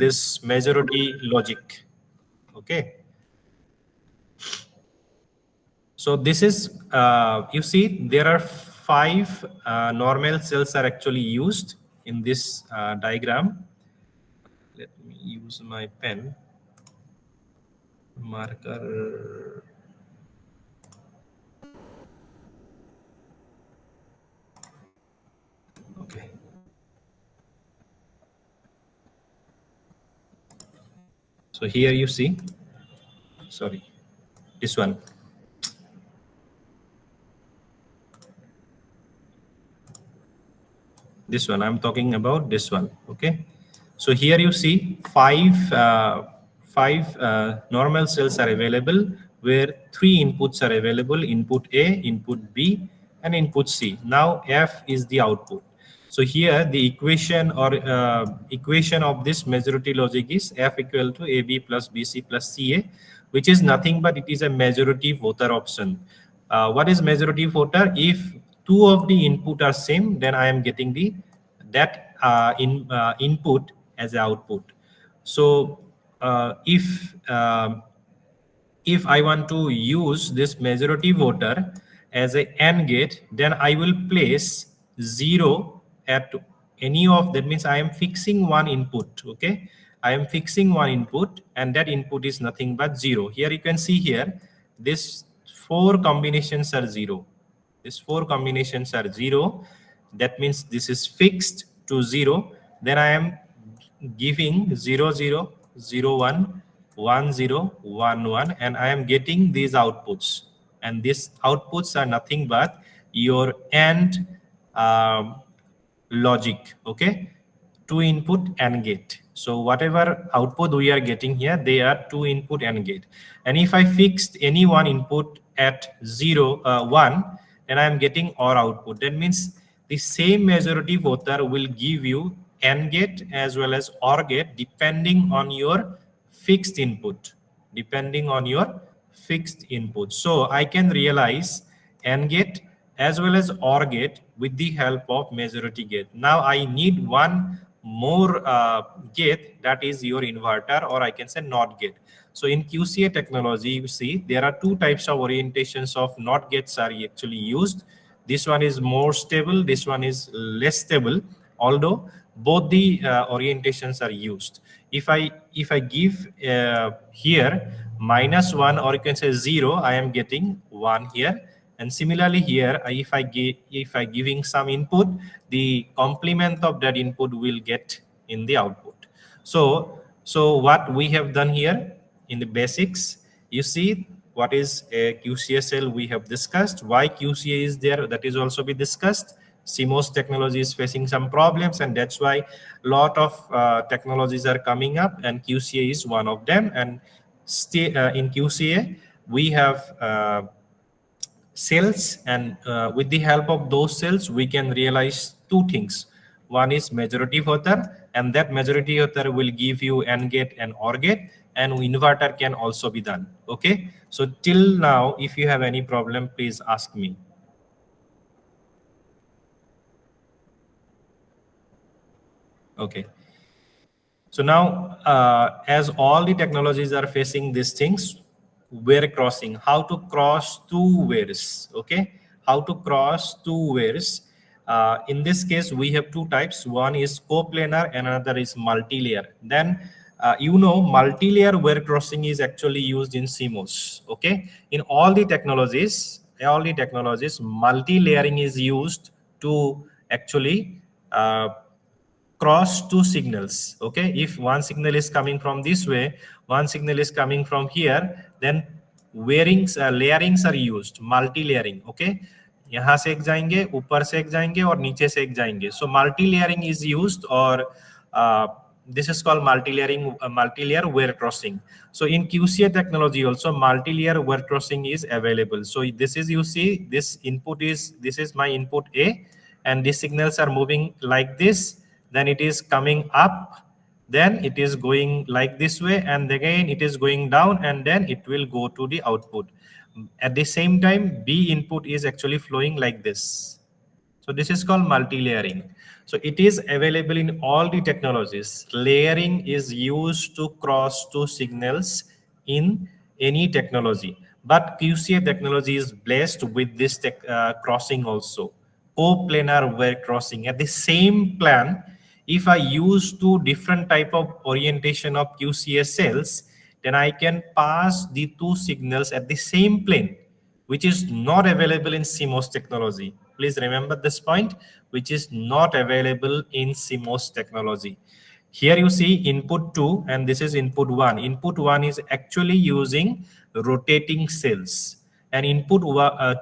this majority logic. Okay. So this is, you see, there are 5 normal cells are actually used in this diagram. Let me use my pen marker. Okay. So here you see, sorry, this one. This one, I'm talking about this one. Okay. So here you see five normal cells are available, where 3 inputs are available: input A, input B, and input C. Now F is the output. So here the equation or equation of this majority logic is F equal to AB plus BC plus CA, which is nothing but it is a majority voter option. What is majority voter? If 2 of the input are same, then I am getting the input as output. So if I want to use this majority voter as a AND gate, then I will place 0 at any of that. Means I am fixing one input. Okay, I am fixing one input, and that input is nothing but 0. Here you can see here, this 4 combinations are 0. These 4 combinations are 0. That means this is fixed to 0. Then I am giving 0 0 0 1 1 0 1 1, and I am getting these outputs, and these outputs are nothing but your AND logic. Okay, 2 input AND gate. So whatever output we are getting here, they are 2 input AND gate. And if I fixed any one input at 0 1, then I am getting OR output. That means the same majority voter will give you AND gate as well as OR gate, depending on your fixed input. Depending on your fixed input. So I can realize AND gate as well as OR gate with the help of majority gate. Now I need one more gate, that is your inverter, or I can say NOT gate. So in QCA technology, you see there are 2 types of orientations of NOT gates are actually used. This one is more stable, this one is less stable, although both the orientations are used. If I give here -1, or you can say 0, I am getting 1 here. And similarly here, if I giving some input, the complement of that input will get in the output. So what we have done here in the basics, you see what is a QCA cell we have discussed. Why QCA is there, that is also be discussed. CMOS technology is facing some problems, and that's why a lot of technologies are coming up, and QCA is one of them. And in QCA, we have cells, and with the help of those cells, we can realize 2 things. One is majority voter, and that majority voter will give you AND gate and OR gate, and inverter can also be done. Okay, so till now, if you have any problem, please ask me. Okay, so now as all the technologies are facing these things, wire crossing, how to cross 2 wires. Okay, how to cross 2 wires. In this case, we have 2 types. One is coplanar and another is multi-layer. Then multi-layer wire crossing is actually used in CMOS. Okay, in all the technologies, multi-layering is used to actually cross 2 signals. Okay, if one signal is coming from this way, one signal is coming from here, then layerings are used, multi-layering. Okay, यहाँ से एक जाएंगे, ऊपर से एक जाएंगे, और नीचे से एक जाएंगे. So multi-layering is used, or this is called multi-layer wire crossing. So in QCA technology also, multi-layer wire crossing is available. So this is, you see, this is my input A, and these signals are moving like this. Then it is coming up, then it is going like this way, and again it is going down, and then it will go to the output. At the same time, B input is actually flowing like this. So this is called multi-layering. So it is available in all the technologies. Layering is used to cross two signals in any technology. But QCA technology is blessed with this crossing also. Coplanar wire crossing. At the same plan, if I use two different type of orientation of QCA cells, then I can pass the two signals at the same plane, which is not available in CMOS technology. Please remember this point, which is not available in CMOS technology. Here you see input 2 and this is input 1. Input 1 is actually using rotating cells and input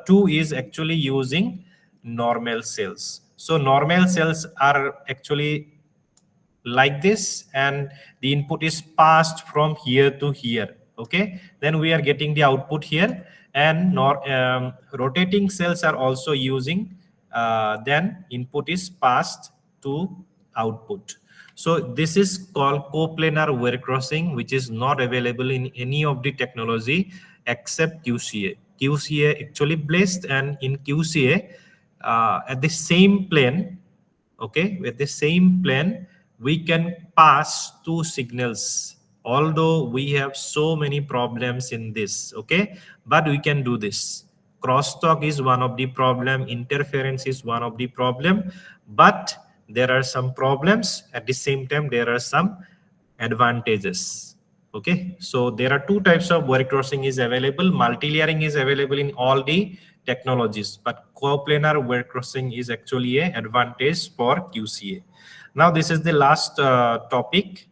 2 is actually using normal cells. So normal cells are actually like this and the input is passed from here to here. Okay, then we are getting the output here and rotating cells are also using then input is passed to output. So this is called coplanar wire crossing, which is not available in any of the technology except QCA. QCA actually blessed, and in QCA at the same plane, okay, with the same plane we can pass two signals, although we have so many problems in this. Okay, but we can do this. Crosstalk is one of the problem, interference is one of the problem, but there are some problems. At the same time there are some advantages. Okay, so there are two types of wire crossing is available. Multi-layering is available in all the technologies, but coplanar wire crossing is actually a advantage for QCA. Now this is the last topic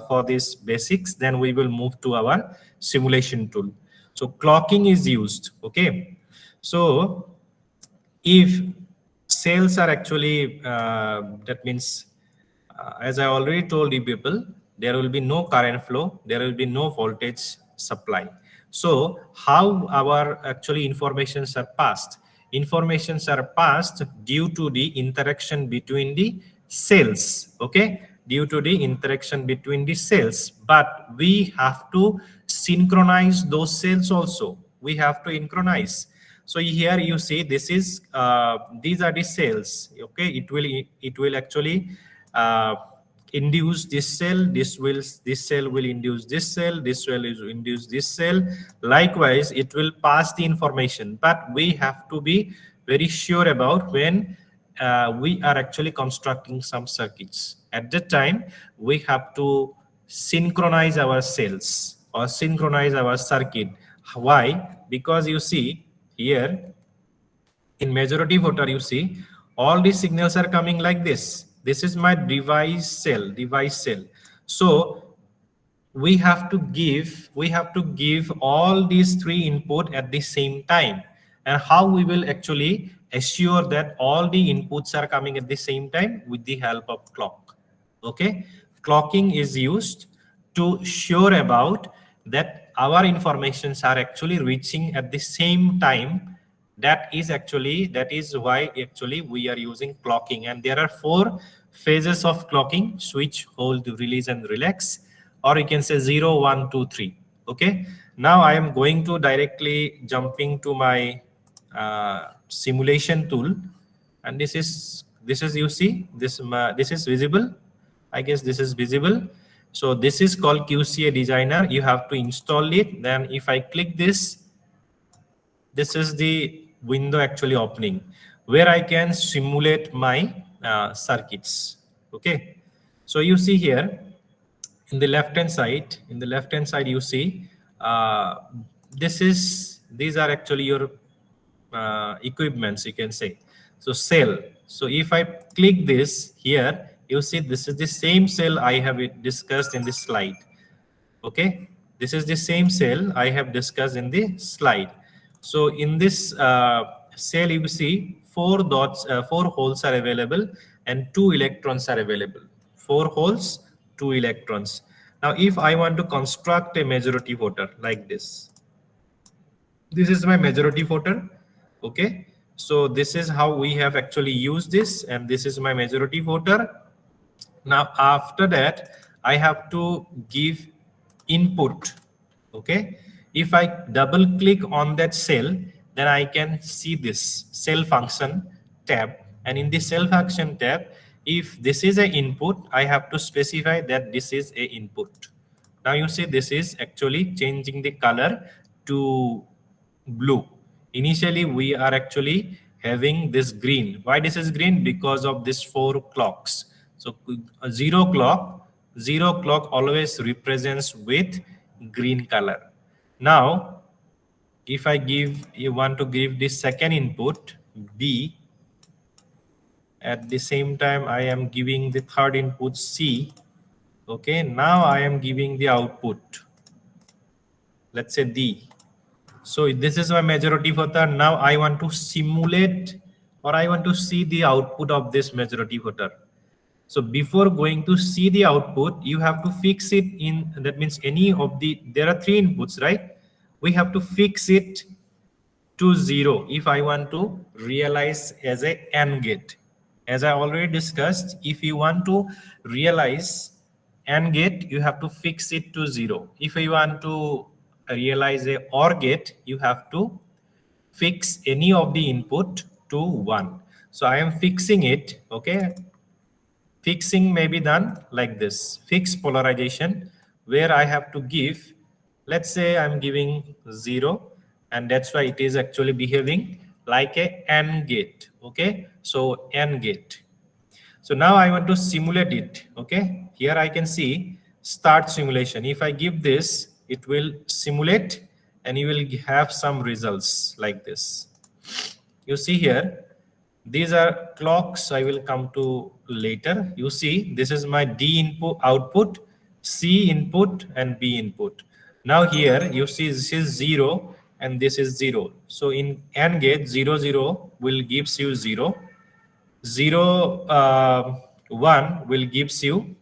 for this basics. Then we will move to our simulation tool. So clocking is used. Okay, so if cells are actually that means as I already told you people, there will be no current flow, there will be no voltage supply. So how our actually informations are passed? Informations are passed due to the interaction between the cells, okay? Due to the interaction between the cells, but we have to synchronize those cells also. We have to synchronize. So here you see this is these are the cells. Okay, it will actually induce this cell. This cell will induce this cell. This cell is induce this cell. Likewise, it will pass the information. But we have to be very sure about when we are actually constructing some circuits. At that time, we have to synchronize our cells or synchronize our circuit. Why? Because you see here in majority voter, you see all these signals are coming like this. This is my device cell. So we have to give all these three input at the same time. And how we will actually assure that all the inputs are coming at the same time? With the help of clock. Okay, clocking is used to sure about that our informations are actually reaching at the same time. That is why actually we are using clocking. And there are 4 phases of clocking: switch, hold, release and relax, or you can say 0, 1, 2, 3. Okay, now I am going to directly jumping to my simulation tool, and this is you see this is visible. I guess this is visible. So this is called QCA Designer. You have to install it. Then if I click this, this is the window actually opening where I can simulate my circuits. Okay, so you see here in the left hand side you see these are actually your equipments, you can say. So cell. So if I click this here, you see this is the same cell I have discussed in this slide. Okay, this is the same cell I have discussed in the slide. So in this cell you see 4 dots, 4 holes are available and 2 electrons are available. 4 holes, 2 electrons. Now if I want to construct a majority voter like this is my majority voter. Okay, so this is how we have actually used this, and this is my majority voter. Now after that I have to give input. Okay, if I double click on that cell, then I can see this cell function tab. And in the self action tab, if this is a input, I have to specify that this is a input. Now you see this is actually changing the color to blue. Initially we are actually having this green. Why this is green? Because of this 4 clocks. So 0 clock always represents with green color. Now if I give, you want to give the second input B, at the same time I am giving the third input C. Okay, now I am giving the output, let's say D. So this is my majority voter. Now I want to simulate, or I want to see the output of this majority voter. So before going to see the output, you have to fix it in, that means any of the, there are 3 inputs, right? We have to fix it to 0 if I want to realize as a AND gate. As I already discussed, if you want to realize AND gate, you have to fix it to 0. If you want to realize a OR gate, you have to fix any of the input to 1. So I am fixing it, okay? Fixing may be done like this, fix polarization, where I have to give, let's say I'm giving 0, and that's why it is actually behaving like a AND gate. Okay, so AND gate. So now I want to simulate it. Okay, here I can see start simulation. If I give this, it will simulate and you will have some results like this. You see here, these are clocks. I will come to later. You see, this is my D input output, C input, and B input. Now here you see this is 0 and this is 0. So in AND gate, 0 0 will gives you 0. 0 1 will gives you,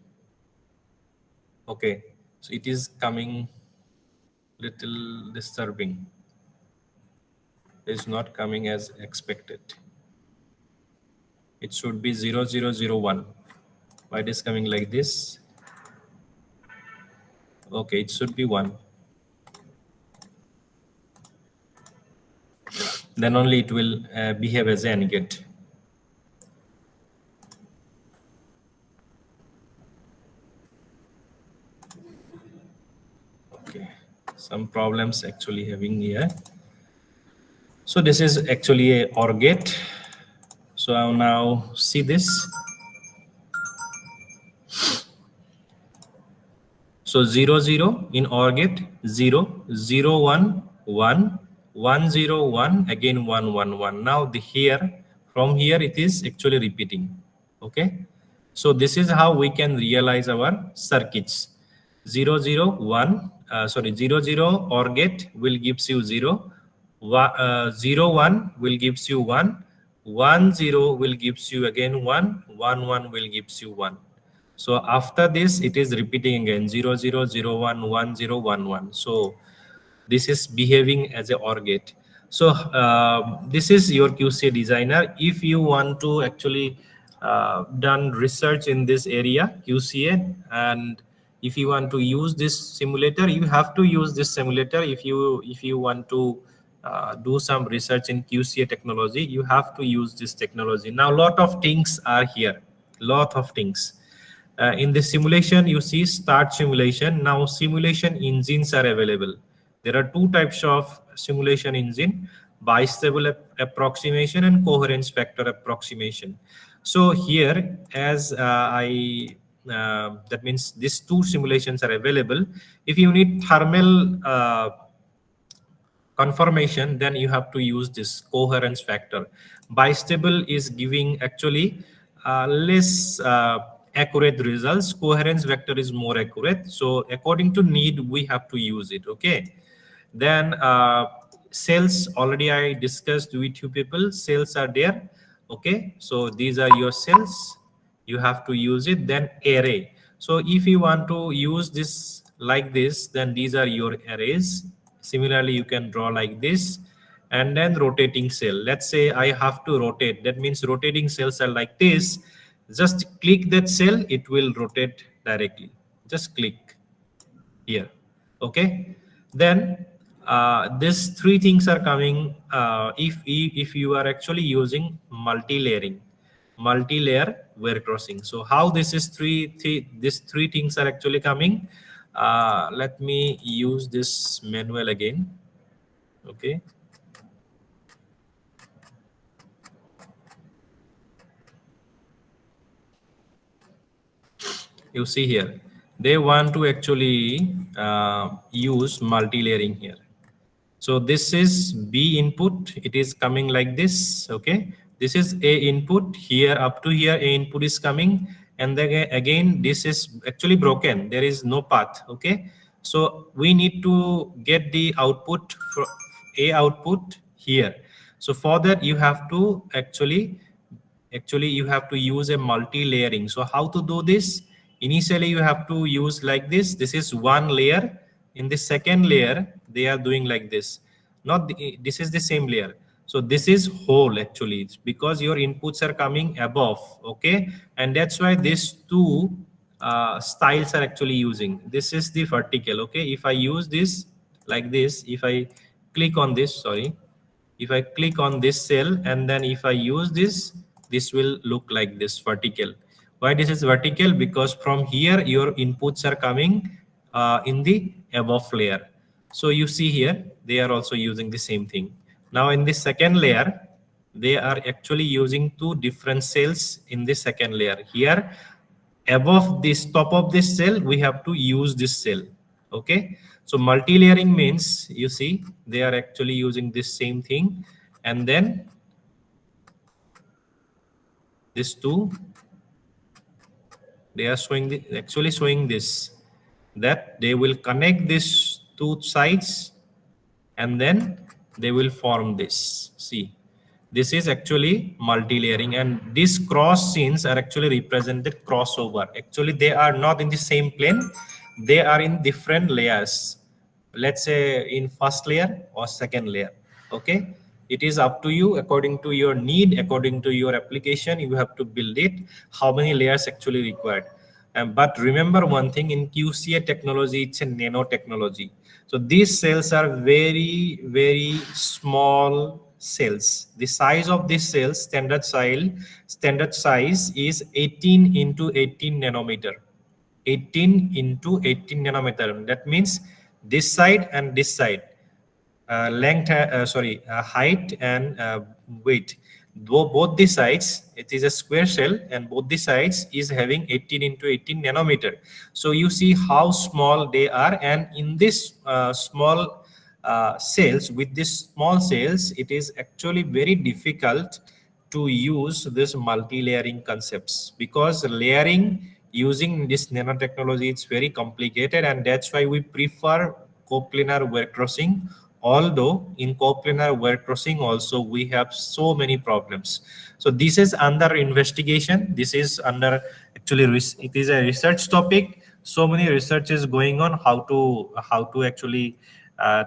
okay, so it is coming little disturbing. It's not coming as expected. It should be 0 0 0 1. Why it is coming like this? Okay, it should be 1. Then only it will behave as an AND gate. Okay, some problems actually having here. So this is actually a OR gate. So I'll now see this. So 0 0 in OR gate, 0 0 1 1 1 0 1, again 1 1 1. Now the here, from here it is actually repeating. Okay, so this is how we can realize our circuits. 0 0 1 sorry 0 0 OR gate will gives you 0, 0 1 will gives you 1, 1 0 will gives you again 1, 1 1 will gives you 1. So after this, it is repeating again 0 0 0 1 1 0 1 1. So this is behaving as a OR gate. So this is your QCA designer. If you want to actually done research in this area, QCA, and if you want to use this simulator, you have to use this simulator. If you want to do some research in QCA technology, you have to use this technology. Now, lot of things are here. Lot of things. In the simulation, you see start simulation. Now simulation engines are available. There are 2 types of simulation engine, bistable approximation and coherence factor approximation. So here, as that means these 2 simulations are available. If you need thermal confirmation, then you have to use this coherence factor. Bistable is giving actually less accurate results. Coherence vector is more accurate. So according to need, we have to use it. Okay. Then cells, already I discussed with you people. Cells are there. Okay. So these are your cells. You have to use it. Then array. So if you want to use this like this, then these are your arrays. Similarly, you can draw like this, and then rotating cell. Let's say I have to rotate. That means rotating cells are like this. Just click that cell, it will rotate directly. Just click here. Okay. Then these 3 things are coming if you are actually using multi-layering. multi-layer wire crossing. So how this is these three things are actually coming. Let me use this manual again. Okay. You see here, they want to actually use multi-layering here. So this is B input, it is coming like this, okay? This is A input, here up to here A input is coming, and then again this is actually broken, there is no path, okay? So we need to get the output from A output here. So for that you have to actually you have to use a multi-layering. So how to do this? Initially you have to use like this is one layer. In the second layer they are doing like this, not this is the same layer. So this is whole actually. It's because your inputs are coming above, okay, and that's why these two styles are actually using. This is the vertical, okay. If I use this like this, if I click on this, sorry, if I click on this cell and then if I use this will look like this vertical. Why this is vertical? Because from here your inputs are coming in the above layer. So you see here they are also using the same thing. Now in the second layer they are actually using two different cells in the second layer. Here above this top of this cell we have to use this cell, okay. So multi-layering means you see they are actually using this same thing, and then this two they are showing actually showing this, that they will connect these two sides and then they will form this. See, this is actually multi-layering, and these cross scenes are actually represented crossover. Actually they are not in the same plane, they are in different layers. Let's say in first layer or second layer, okay. It is up to you, according to your need, according to your application, you have to build it, how many layers actually required. But remember one thing, in QCA technology, it's a nanotechnology. So these cells are very, very small cells. The size of these cells, standard size is 18 into 18 nanometer. 18 into 18 nanometer. That means this side and this side, height and weight. Both the sides, it is a square cell, and both the sides is having 18 into 18 nanometer. So you see how small they are, and in this small cells, with these small cells, it is actually very difficult to use this multi-layering concepts, because layering using this nanotechnology, it's very complicated, and that's why we prefer coplanar wire crossing. Although in coplanar wire crossing also we have so many problems. So this is under investigation, this is under actually it is a research topic. So many research is going on how to actually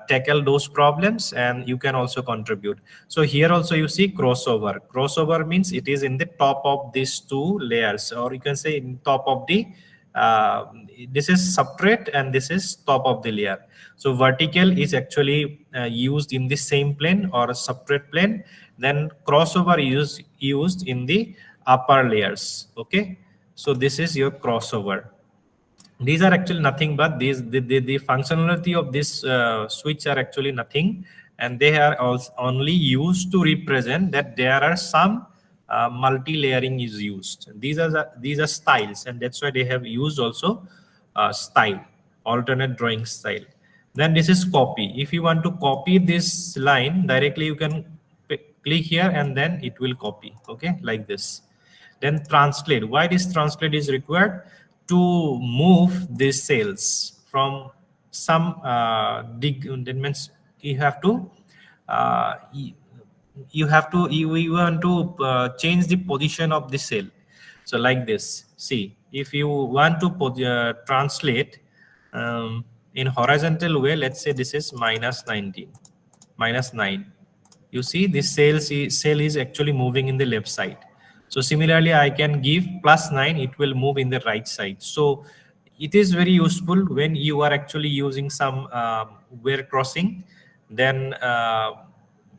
tackle those problems, and you can also contribute. So here also you see crossover means it is in the top of these two layers, or you can say in top of the uh, this is substrate and this is top of the layer. So vertical is actually used in the same plane or substrate plane, then crossover is used in the upper layers, okay. So this is your crossover. These are actually nothing but the functionality of this switch are actually nothing, and they are also only used to represent that there are some multi-layering is used. These are styles, and that's why they have used also style, alternate drawing style. Then this is copy. If you want to copy this line directly, you can click here and then it will copy, okay, like this. Then translate. Why this translate is required? To move these cells from some that means you have to uh, y- you want to change the position of the cell. So like this, see, if you want to translate in horizontal way, let's say this is minus 19, minus 9. You see this cell is actually moving in the left side. So similarly I can give plus 9, it will move in the right side. So it is very useful when you are actually using some wire crossing, then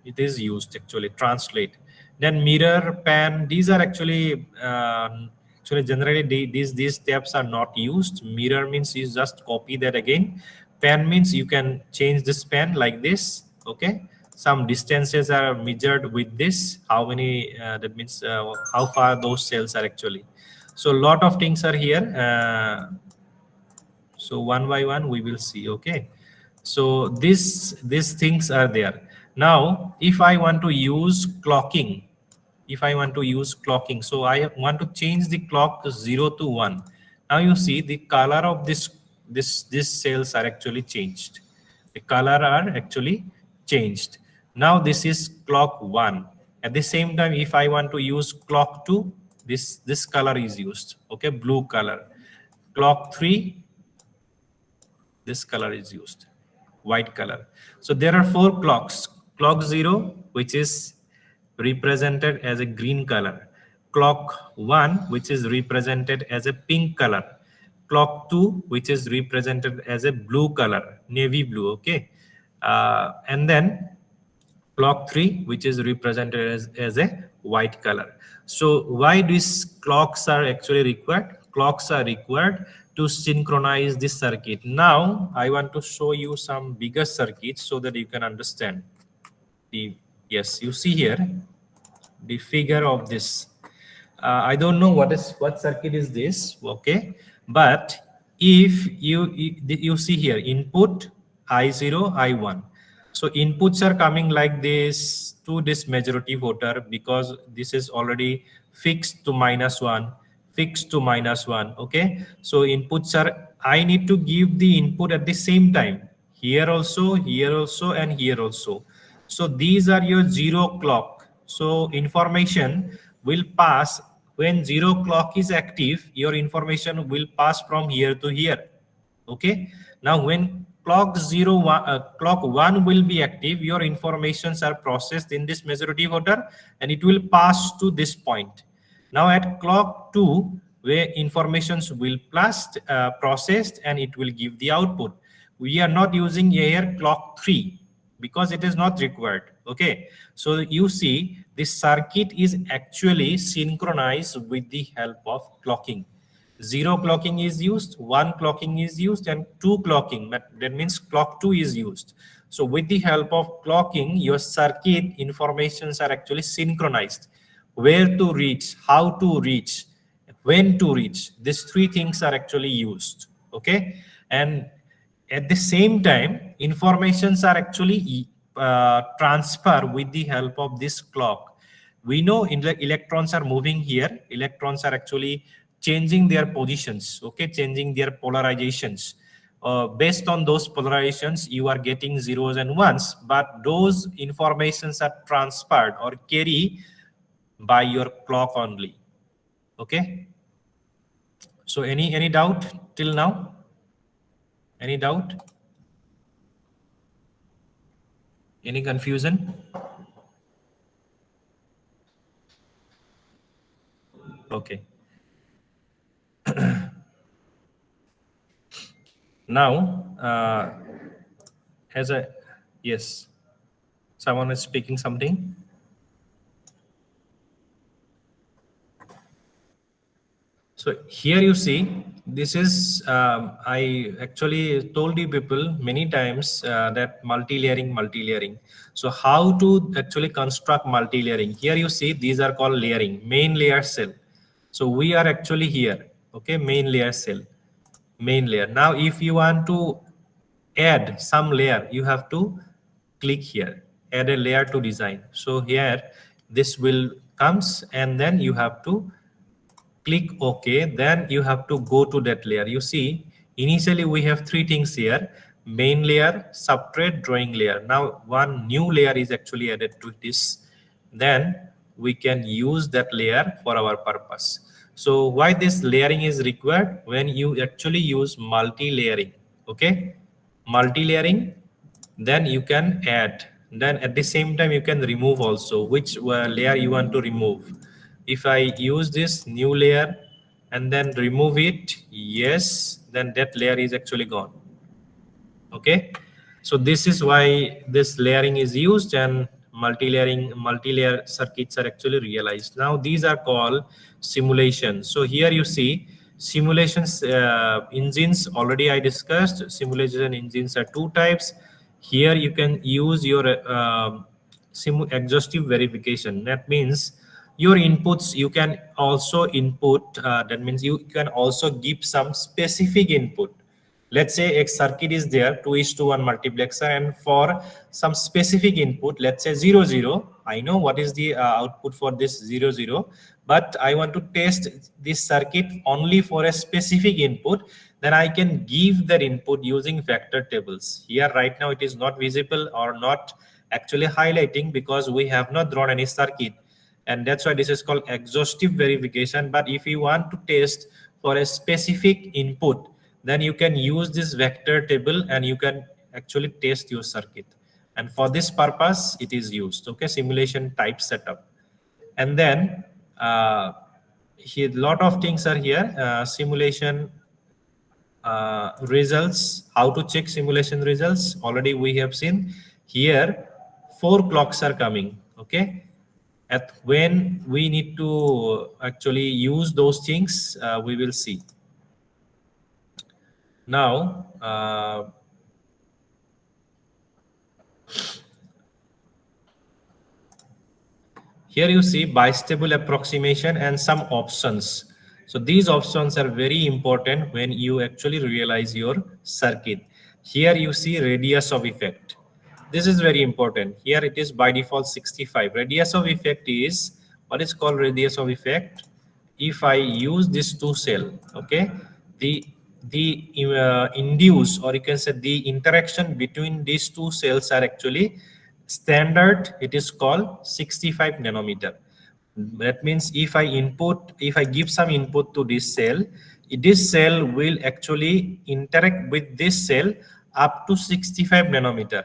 it is used actually translate. Then mirror, pan, these are actually generally these steps are not used. Mirror means you just copy that again. Pan means you can change this pan like this. Okay, some distances are measured with this. How many? That means how far those cells are actually. So a lot of things are here. So one by one we will see. Okay, so these things are there. Now if I want to use clocking, so I want to change the clock 0 to 1. Now you see the color of this cells are actually changed. The color are actually changed. Now this is clock 1. At the same time, if I want to use clock 2, this color is used. Okay, blue color. Clock 3, this color is used, white color. So there are 4 clocks. Clock 0, which is represented as a green color. Clock 1, which is represented as a pink color. Clock 2, which is represented as a blue color, navy blue. Okay, and then clock 3, which is represented as a white color. So why these clocks are actually required? Clocks are required to synchronize this circuit. Now I want to show you some bigger circuits so that you can understand. Yes, you see here the figure of this. I don't know what circuit is this. Okay, but if you see here input I0 I1, so inputs are coming like this to this majority voter because this is already fixed to -1, fixed to -1. Okay, so inputs are, I need to give the input at the same time, here also, and here also. So these are your 0 clock. So information will pass when 0 clock is active, your information will pass from here to here. Okay, now when clock 1 will be active, your informations are processed in this majority voter and it will pass to this point. Now at clock 2, where informations will processed and it will give the output. We are not using here clock 3 because it is not required. Okay, so you see this circuit is actually synchronized with the help of clocking. 0 clocking is used, 1 clocking is used, and 2 clocking, that means clock 2 is used. So with the help of clocking, your circuit informations are actually synchronized. Where to reach, how to reach, when to reach, these 3 things are actually used. Okay, and at the same time, informations are actually transfer with the help of this clock. We know electrons are moving here. Electrons are actually changing their positions. Okay, changing their polarizations. Based on those polarizations, you are getting zeros and ones, but those informations are transferred or carry by your clock only. Okay. So any doubt till now? Any doubt? Any confusion? Okay. Now, yes, someone is speaking something. So here you see, this is, I actually told you people many times that multi-layering. So how to actually construct multi-layering? Here you see, these are called layering, main layer cell. So we are actually here, okay, main layer cell, main layer. Now, if you want to add some layer, you have to click here, add a layer to design. So here, this will comes and then you have to click OK, then you have to go to that layer. You see, initially we have 3 things here: main layer, subtrade, drawing layer. Now one new layer is actually added to this. Then we can use that layer for our purpose. So why this layering is required? When you actually use multi-layering, okay? Multi-layering, then you can add. Then at the same time, you can remove also, which layer you want to remove. If I use this new layer and then remove it, yes, then that layer is actually gone. Okay, so this is why this layering is used, and multi-layer circuits are actually realized. Now these are called simulations. So here you see simulations engines. Already I discussed simulation engines are two types. Here you can use your exhaustive verification. That means your inputs you can also input, that means you can also give some specific input. Let's say a circuit is there, 2:1 multiplexer, and for some specific input, let's say 0 0, I know what is the output for this 0 0, but I want to test this circuit only for a specific input. Then I can give that input using vector tables. Here right now it is not visible or not actually highlighting because we have not drawn any circuit, and that's why this is called exhaustive verification. But if you want to test for a specific input, then you can use this vector table and you can actually test your circuit, and for this purpose it is used. Okay, simulation type setup. And then here lot of things are here. Simulation results, how to check simulation results, already we have seen. Here 4 clocks are coming. Okay, at when we need to actually use those things, we will see. Now here you see bistable approximation and some options. So these options are very important when you actually realize your circuit. Here you see radius of effect. This is very important. Here it is by default 65. Radius of effect is what is called radius of effect. If I use this two cell, okay, the induce, or you can say the interaction between these two cells are actually standard. It is called 65 nanometer. That means if I give some input to this cell will actually interact with this cell up to 65 nanometer.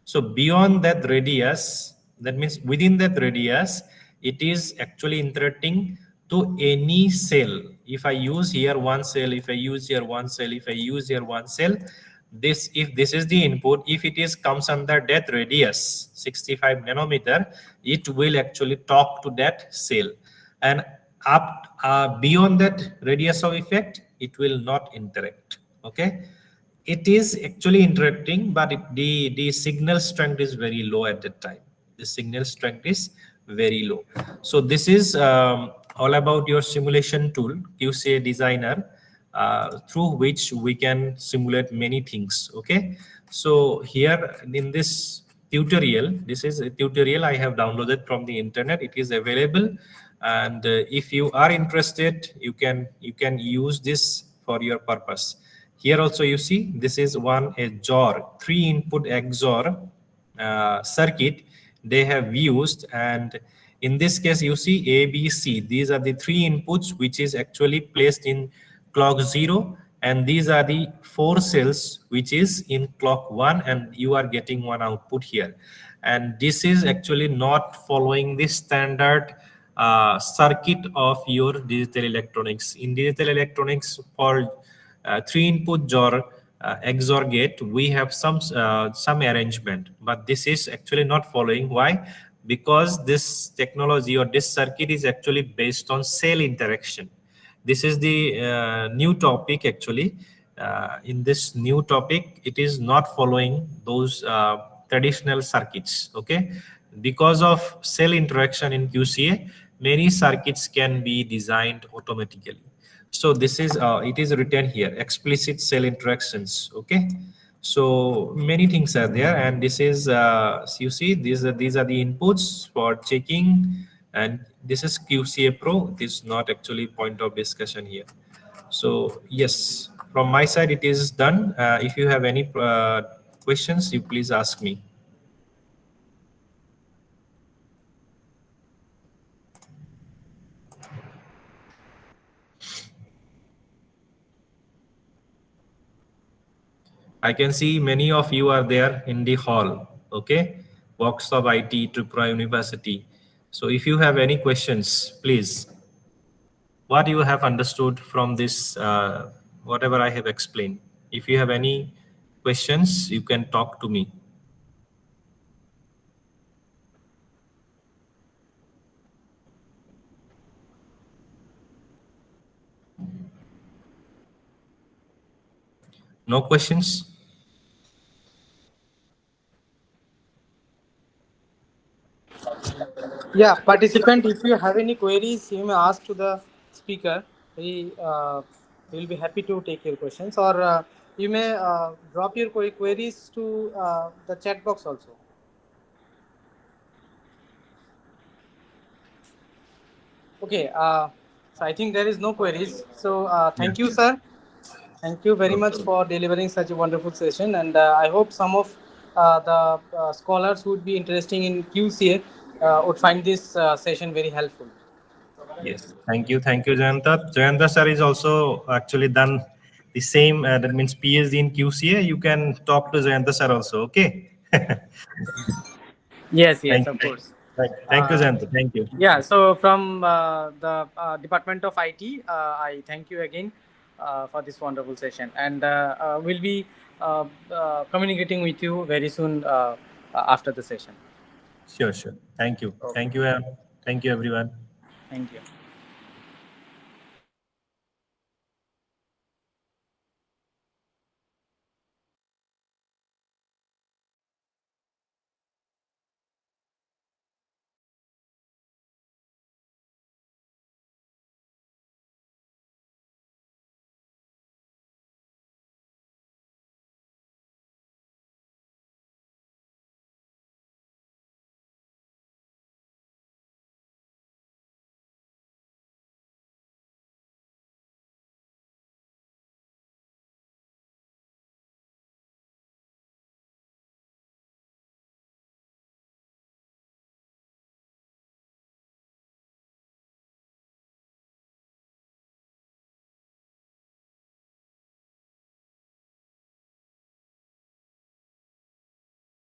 So beyond that radius, that means within that radius, it is actually interacting to any cell. If I use here one cell, if I use here one cell, if I use here one cell, if this is the input, if it is comes under that radius 65 nanometer, it will actually talk to that cell, and up beyond that radius of effect it will not interact. Okay, it is actually interacting, but the signal strength is very low at that time. The signal strength is very low. So this is all about your simulation tool, QCA Designer, through which we can simulate many things. Okay, so here in this tutorial, this is a tutorial I have downloaded from the internet. It is available, and if you are interested, you can use this for your purpose. Here also you see this is one a XOR, 3-input XOR circuit they have used, and in this case you see A, B, C. These are the 3 inputs which is actually placed in clock 0, and these are the 4 cells which is in clock 1, and you are getting one output here. And this is actually not following the standard circuit of your digital electronics. In digital electronics, for 3-input XOR gate, we have some arrangement, but this is actually not following. Why? Because this technology or this circuit is actually based on cell interaction. This is the new topic actually. In this new topic, it is not following those traditional circuits. Okay, because of cell interaction in QCA, many circuits can be designed automatically. So this is it is written here, explicit cell interactions. Okay, so many things are there, and this is you see these are the inputs for checking, and this is QCA Pro. This is not actually point of discussion here. So yes, from my side it is done. If you have any questions, you please ask me. I can see many of you are there in the hall. Okay, Box of IT, Tripura University. So if you have any questions, please. What you have understood from this, whatever I have explained. If you have any questions, you can talk to me. No questions? Yeah, participant, if you have any queries, you may ask to the speaker. He will be happy to take your questions, or you may drop your queries to the chat box also. Okay, so I think there is no queries. So Yeah. thank you, sir. Thank you very much Okay. for delivering such a wonderful session, and I hope some of the scholars who would be interested in QCA would find this session very helpful. Yes. Thank you, Jayanta. Jayanta sir is also actually done the same. That means PhD in QCA. You can talk to Jayanta sir also. Okay. Yes, yes, Thank of you. course. Thank you, Uh, Jayanta. Thank you. yeah, so from the Department of IT, I thank you again for this wonderful session, and we'll be communicating with you very soon after the session. Sure, sure. Thank you. Okay. Thank you. Thank you, everyone. Thank you.